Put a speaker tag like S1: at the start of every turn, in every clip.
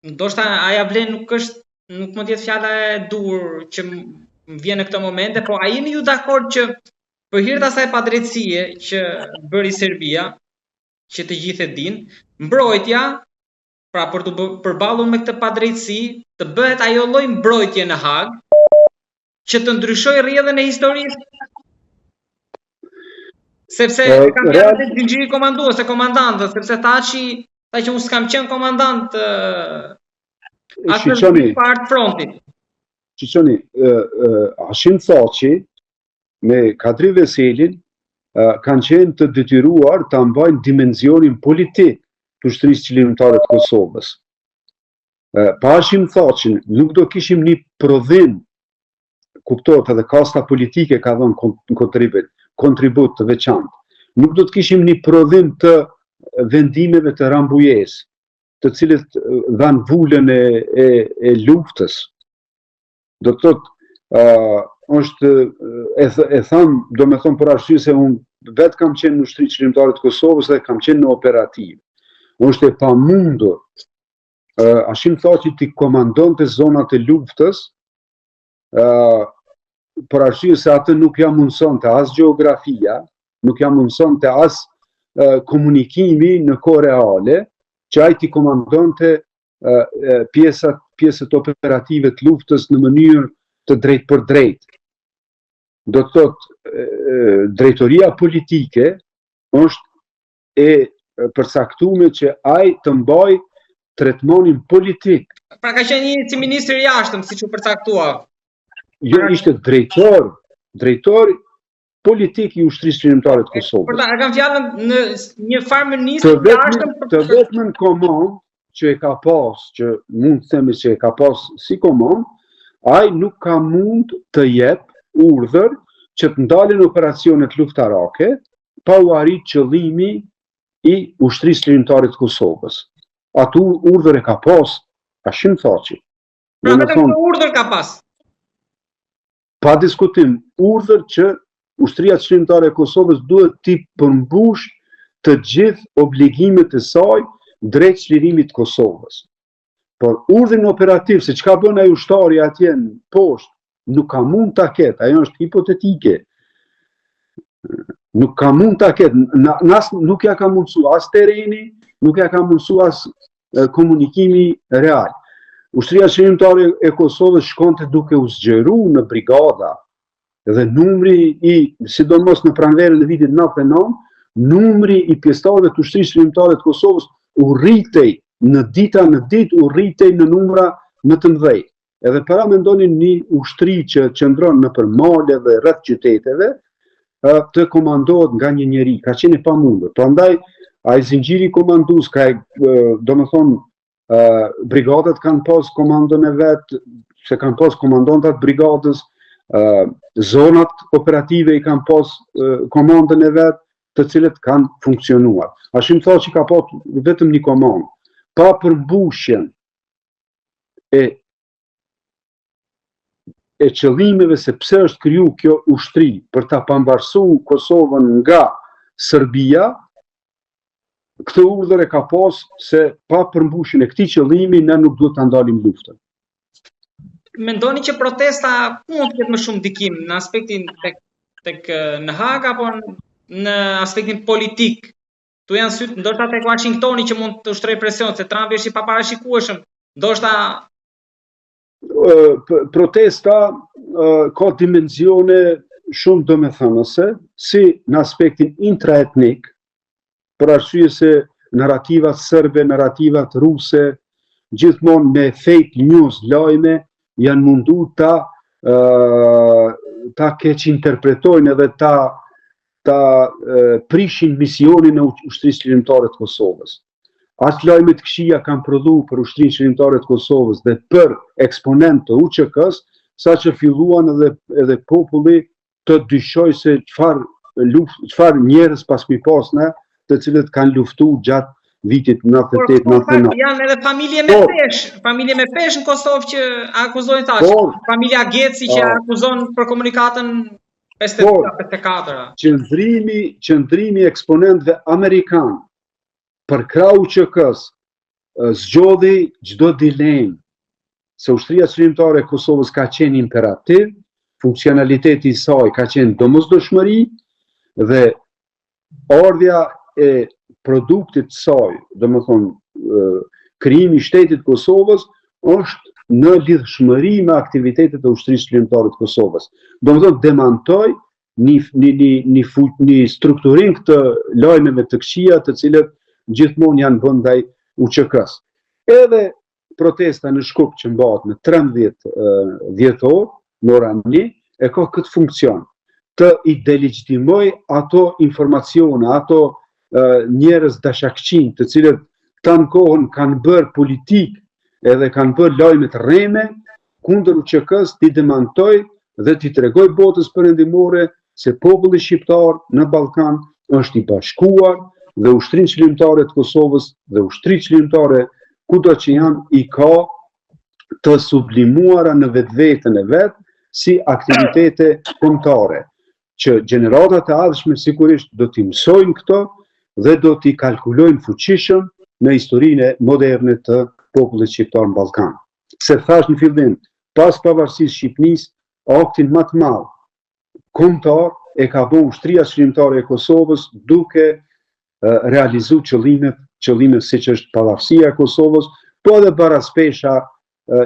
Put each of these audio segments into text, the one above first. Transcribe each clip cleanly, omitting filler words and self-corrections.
S1: ndoshta aja vlen nuk mund të jetë fjala e dur që më vjen në këtë momente, po a jeni ju dakord që për hir të asaj padrejtësie që bëri Serbia, që të gjithë e dinë, mbrojtja, pra për të përballur me këtë padrejtësi, të bëhet ajo lloj mbrojtje në Hag, që të ndryshojë rrjedhën e historisë? Sepse kam fjalën e zinxhiri komandues, komandantët, sepse tha që unë s'kam qenë komandant atë part frontit.
S2: Qiqoni, Hashim Thaçi me Kadri Veselin kanë qenë të detyruar të mbajnë dimenzionin politik të ushtrisë qëllimtare të Kosovës. Pa Hashim Thaçin nuk do kishim një prodhim, kuptohet edhe kasta politike ka dhënë kontribut të veçantë. Nuk do të kishim një prodhim të vendimeve të Rambujes, të cilët dhanë vullën e luftës. Do të thotë, e thamë, do me thonë për arsye se unë vetë kam qenë në ushtri qëllimtare të Kosovës dhe kam qenë në operativ. Është e pamundur Hashim Thaçi t'i komandonte zonat e luftës, për arsye se atë nuk ja mundëson të as geografia, nuk ja mundëson të as komunikimi në kohë reale, që ai t'i komandonte pjesët operative të luftës në mënyrë të drejt për drejt. Do të thotë, drejtoria politike është e përcaktuar që ai të mbajë tretmanin politik.
S1: Pra ka qenë një si ministri i jashtëm, siç u përcaktua.
S2: Jo, ishte drejtor politik i ushtrisë qëllimtare të Kosovës.
S1: Por ta kam fjalën në një farë ministri i jashtëm.
S2: Të vetmën komand që e ka pas, që mund të themi që e ka pas si komand, ai nuk ka mund të jep urdhër që të ndalen operacionet luftarake pa u arrit qëllimi i ushtrisë qëllimtare të Kosovës. Atë urdhër e ka pas Hashim Thaçi.
S1: Pra vetëm urdhër ka pas.
S2: Pa diskutim, urdhër që ushtria qëllimtare e Kosovës duhet t'i përmbush të gjithë obligimet e saj drejt çlirimit të Kosovës. Por urdhrin operativ, se çka bën ai ushtari atje në poshtë, nuk ka mund ta ketë, ajo është hipotetike. Nuk ka mund ta ketë, nuk ja ka mundsu as terreni, nuk ja ka mundsu as komunikimi real. Ushtria qëllimtare e Kosovës shkonte duke u zgjeruar në brigada, dhe numri i, sidomos në pranverën e vitit 99, numri i pjesëtarëve të ushtrisë qëllimtare të Kosovës u rritej në ditë u rritej në numra më të mëdhej. Edhe para mendonin një ushtri që qëndron nëpër male dhe rreth qyteteve, të komandohet nga një njeri, ka qenë pamundur. Prandaj ai zinxhiri komandues domethënë brigadat kanë pas komandën e vet, se kanë pas komandantat brigadës, zonat operative i kanë pas komandën e vet, të cilët kanë funksionuar. Hashim Thaçi ka pas vetëm një komandë, pa përmbushjen e qëllimeve se pse është kriju kjo ushtri për ta pambarësuar Kosovën nga Serbia. Këtë urdhër e ka pas se pa përmbushjen e këtij qëllimi ne nuk duhet ta ndalim luftën.
S1: Mendoni që protesta mund të ketë më shumë ndikim në aspektin tek në Hag apo në aspektin politik? Tu janë sytë ndoshta tek Washingtoni që mund të ushtrojë presion, se Trumpi është i paparashikueshëm. Ndoshta
S2: protesta ka dimensione shumë domethënëse, si në aspektin intraetnik, për arsye se narrativat serbe, narrativat ruse, gjithmonë me fake news lajme, janë mundu ta keq interpretojnë edhe ta prishin misionin e ushtrisë qëllimtare të Kosovës. As lajme të këqija kanë prodhuar për ushtrisë qëllimtare të Kosovës dhe për eksponent të UÇK-s, saqë filluan edhe populli të dyshoj se çfarë njerëz pasmi pasne, të cilët kanë luftuar gjatë vitit 98-99.
S1: Janë edhe familje me pesh në Kosovë që akuzojnë tash. Familja Geci që akuzon për komunikatën 54.
S2: Qëndrimi eksponentëve amerikanë për krah UÇK-s zgjodhi çdo dilemë, se ushtria çlimtare e Kosovës ka qenë imperativ, funksionaliteti i saj ka qenë domosdoshmëri dhe ardhja e produktit të saj, domethënë krijimi i shtetit Kosovës është në lidhshmëri me aktivitetet e ushtrisë çlimtare të Kosovës. Domethënë demantoj një strukturim të lajmeve të këqija të cilët gjithmonë janë bën ndaj UÇK-s. Edhe protesta në Shkup që mbahet në 13 dhjetor, në orën 1, e ka këtë funksion, të i delegitimoj ato informacione, ato njerëz dashakçin, të cilët tanë kohën kanë bërë politik edhe kanë bërë lajme të rreme kundër UÇK-s, t'i demantoj dhe t'i tregoj botës perëndimore se populli shqiptar në Ballkan është i bashkuar dhe ushtrinë çlimtare të Kosovës dhe ushtritë çlimtare kudo që janë i ka të sublimuara në vetveten e vet si aktivitete kombëtare, që gjeneratat e ardhshme sigurisht do t'i mësojnë këto dhe do t'i kalkulojnë fuqishëm në historinë moderne të popullit shqiptar në Ballkan. Se thash në fillim, pas pavarësisë Shqipërisë, aktin më të madh kombëtar e ka bën ushtria çlimtare e Kosovës duke realizuar qëllimet siç është pavarësia e Kosovës, po edhe baraspesha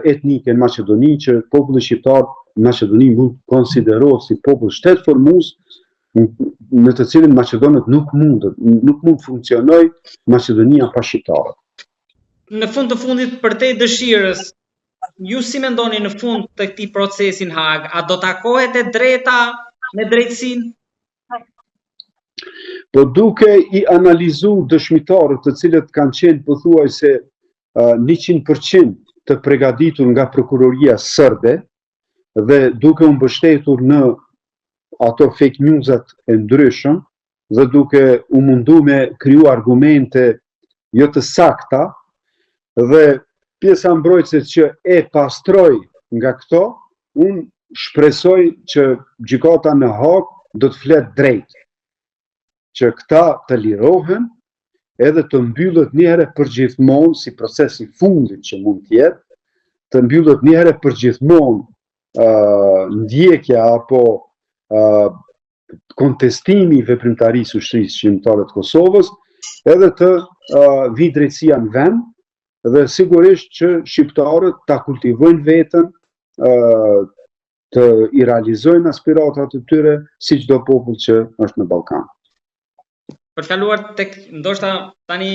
S2: etnike në Maqedoni, që populli shqiptar në Maqedoni mund konsiderohet si popull shtetformues, në të cilin maqedonët nuk mund funksionoj Maqedonia pa shqiptarët.
S1: Në fund të fundit, për te dëshirës, ju si mendoni në fund të këtij procesi në Hag, a do takohet e drejta me drejtësinë?
S2: Po duke i analizuar dëshmitarët të cilët kanë qenë pothuajse 100% të përgatitur nga prokuroria serbe dhe duke u mbështetur në ato fake newsat e ndryshëm dhe duke u mundu me kriju argumente jo të sakta dhe pjesa mbrojtëse që e pastroj nga këto, unë shpresoj që gjykata në Hag do të flet drejt, që këta të lirohen edhe të mbyllet një herë përgjithmonë si procesi fundit që mund të jetë, të mbyllet një herë përgjithmonë ndjekja apo kontestimi i veprimtarisë ushtrisë shqiptare të Kosovës, edhe të vi drejtësia në vend dhe sigurisht që shqiptarët ta kultivojnë veten, të i realizojnë aspiratat e tyre si çdo popull që është në Ballkan.
S1: Për të kaluar tek ndoshta tani